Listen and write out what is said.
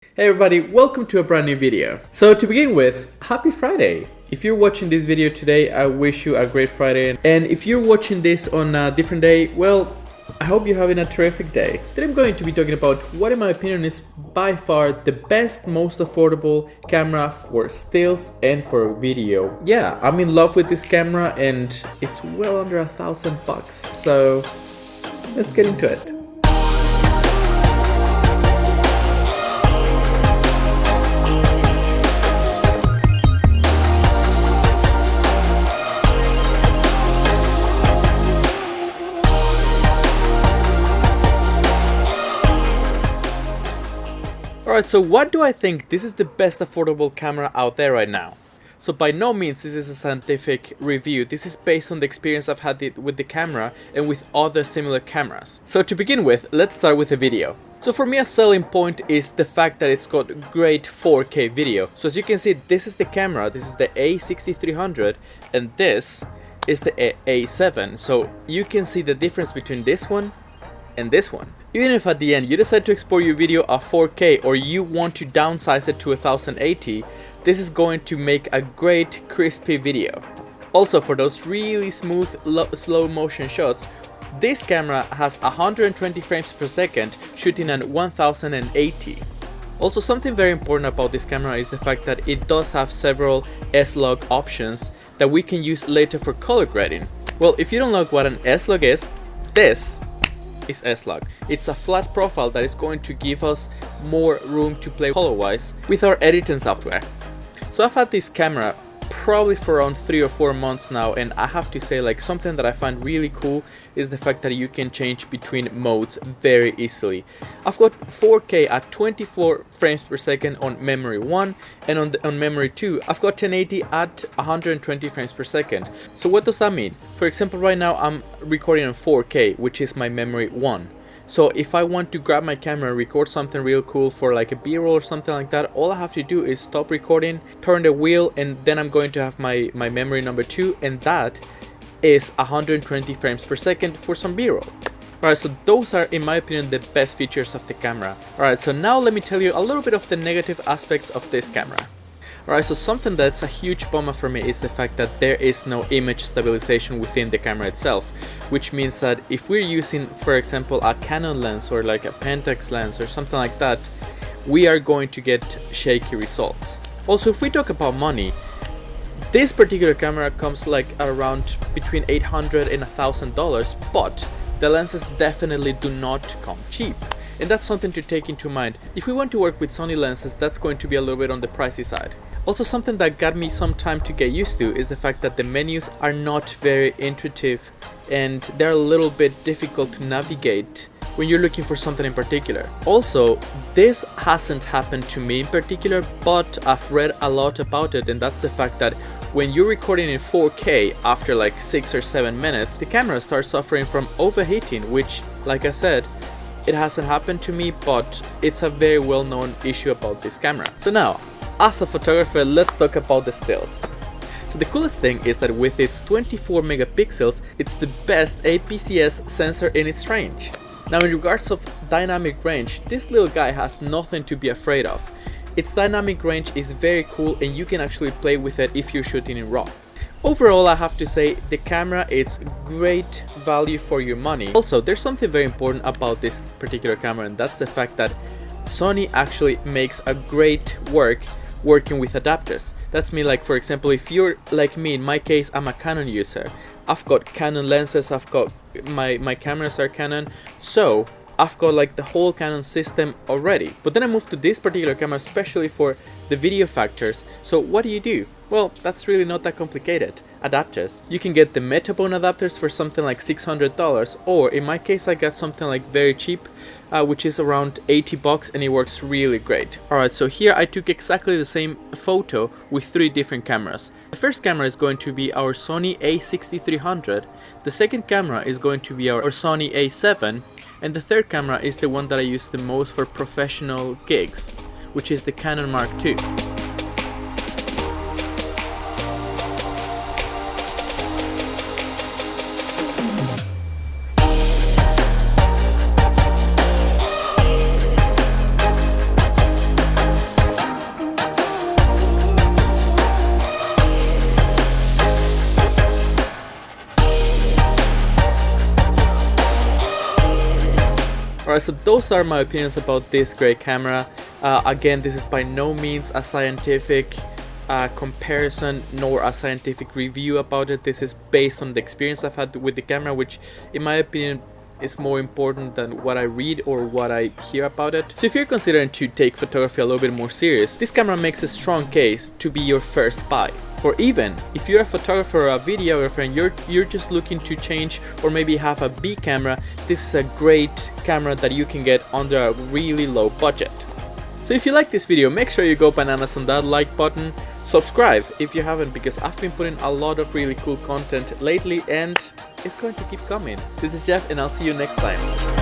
Hey everybody, welcome to a brand new video. So to begin with, happy Friday! If you're watching this video today, I wish you a great Friday. And if you're watching this on a different day, well, I hope you're having a terrific day. Today I'm going to be talking about what in my opinion is by far the best, most affordable camera for stills and for video. Yeah, I'm in love with this camera and it's well under $1,000. So let's get into it. Alright, so what do I think this is the best affordable camera out there right now? So by no means this is a scientific review, this is based on the experience I've had with the camera and with other similar cameras. So to begin with, let's start with a video. So for me a selling point is the fact that it's got great 4K video. So as you can see, this is the camera, this is the A6300 and this is the A7. So you can see the difference between this one and this one. Even if at the end you decide to export your video at 4K or you want to downsize it to 1080, this is going to make a great crispy video. Also, for those really smooth slow motion shots, this camera has 120 frames per second shooting at 1080. Also, something very important about this camera is the fact that it does have several S-Log options that we can use later for color grading. Well, if you don't know what an S-Log is, this is S-Log. It's a flat profile that is going to give us more room to play color-wise with our editing software. So I've had this camera probably for around 3 or 4 months now, and I have to say, like, something that I find really cool is the fact that you can change between modes very easily. I've got 4K at 24 frames per second on memory 1, and on memory 2 I've got 1080 at 120 frames per second. So what does that mean? For example, right now I'm recording on 4K, which is my memory 1. So if I want to grab my camera and record something real cool for like a B-roll or something like that, all I have to do is stop recording, turn the wheel, and then I'm going to have my memory number 2, and that is 120 frames per second for some B-roll. Alright, so those are, in my opinion, the best features of the camera. Alright, so now let me tell you a little bit of the negative aspects of this camera. Alright, so something that's a huge bummer for me is the fact that there is no image stabilization within the camera itself, which means that if we're using, for example, a Canon lens or like a Pentax lens or something like that, we are going to get shaky results. Also, if we talk about money, this particular camera comes like around between $800 and $1,000, but the lenses definitely do not come cheap. And that's something to take into mind. If we want to work with Sony lenses, that's going to be a little bit on the pricey side. Also, something that got me some time to get used to is the fact that the menus are not very intuitive and they're a little bit difficult to navigate when you're looking for something in particular. Also, this hasn't happened to me in particular, but I've read a lot about it, and that's the fact that when you're recording in 4K after like 6 or 7 minutes, the camera starts suffering from overheating, which, like I said, it hasn't happened to me, but it's a very well-known issue about this camera. So now, as a photographer, let's talk about the stills. So the coolest thing is that with its 24 megapixels, it's the best APS-C sensor in its range. Now in regards of dynamic range, this little guy has nothing to be afraid of. Its dynamic range is very cool and you can actually play with it if you're shooting in RAW. Overall, I have to say the camera is great value for your money. Also, there's something very important about this particular camera, and that's the fact that Sony actually makes a great working with adapters. That's me, like for example, if you're like me, in my case I'm a Canon user. I've got Canon lenses, I've got my cameras are Canon, so I've got like the whole Canon system already. But then I moved to this particular camera especially for the video factors. So what do? Well, that's really not that complicated. Adapters. You can get the Metabone adapters for something like $600, or in my case I got something like very cheap, which is around $80, and it works really great. Alright, so here I took exactly the same photo with 3 different cameras. The first camera is going to be our Sony A6300, the second camera is going to be our Sony A7, and the third camera is the one that I use the most for professional gigs, which is the Canon Mark II. Alright, so those are my opinions about this great camera. Again, this is by no means a scientific comparison nor a scientific review about it. This is based on the experience I've had with the camera, which in my opinion is more important than what I read or what I hear about it. So if you're considering to take photography a little bit more serious, this camera makes a strong case to be your first buy. Or even if you're a photographer or a videographer and you're just looking to change or maybe have a B camera, this is a great camera that you can get under a really low budget. So if you like this video, make sure you go bananas on that like button. Subscribe if you haven't, because I've been putting a lot of really cool content lately and it's going to keep coming. This is Jeff and I'll see you next time.